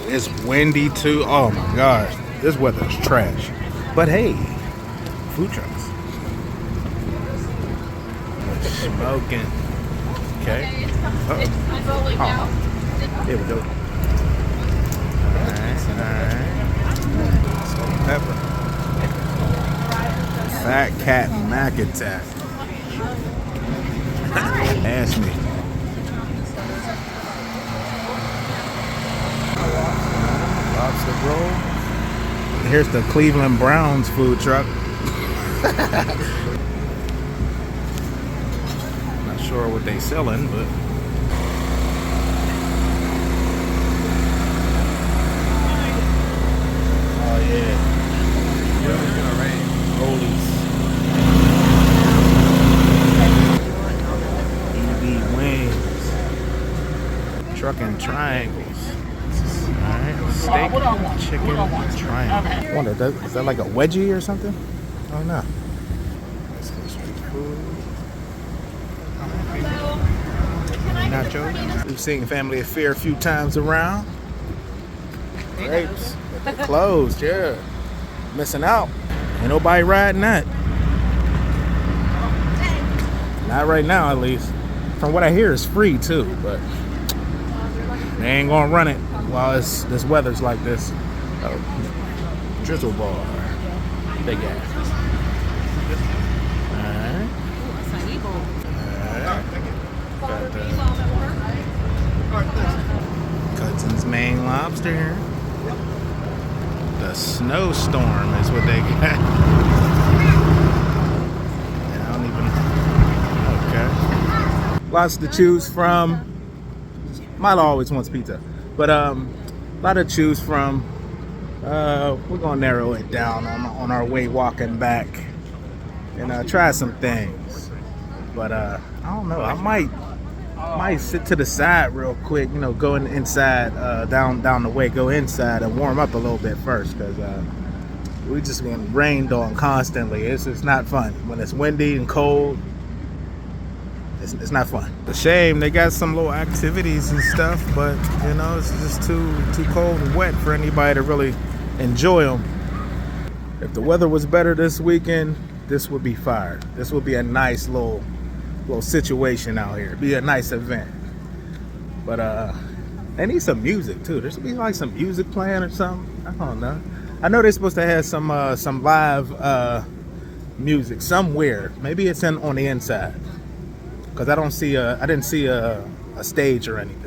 It's windy too. Oh my gosh, this weather's trash. But hey, food trucks. Smoking. Okay. Uh-oh. Oh, here we go. Alright. Salt and pepper. Fat Cat Mac Attack. Ask me. Lobster roll. Here's the Cleveland Browns food truck. Not sure what they selling, but oh yeah. It's gonna rain. Rollies. EB wings. Trucking triangles. Alright, steak, chicken, triangle. I wonder, is that like a wedgie or something? I don't know. Street food. Nachos. We've seen Family Affair a few times around. Grapes. But they're closed, yeah. Missing out. Ain't nobody riding that. Not right now, at least. From what I hear, it's free too, but they ain't gonna run it while this weather's like this. Oh, drizzle bar, big ass. Got the Cudson's Maine Lobster here. The snowstorm is what they got. I don't even. Okay. Lots to choose from. Milo always wants pizza, but a lot to choose from. We're gonna narrow it down on our way walking back and try some things. But I don't know. I might sit to the side real quick. You know, go inside down the way. Go inside and warm up a little bit first, because we just getting rained on constantly. It's not fun when it's windy and cold. It's not fun. It's a shame they got some little activities and stuff, but you know, it's just too cold and wet for anybody to really enjoy them. If the weather was better this weekend, this would be fire. This would be a nice little situation out here. It'd be a nice event. But they need some music too. There should be like some music playing or something. I don't know. I know they're supposed to have some live music somewhere. Maybe it's on the inside. Because I didn't see a stage or anything.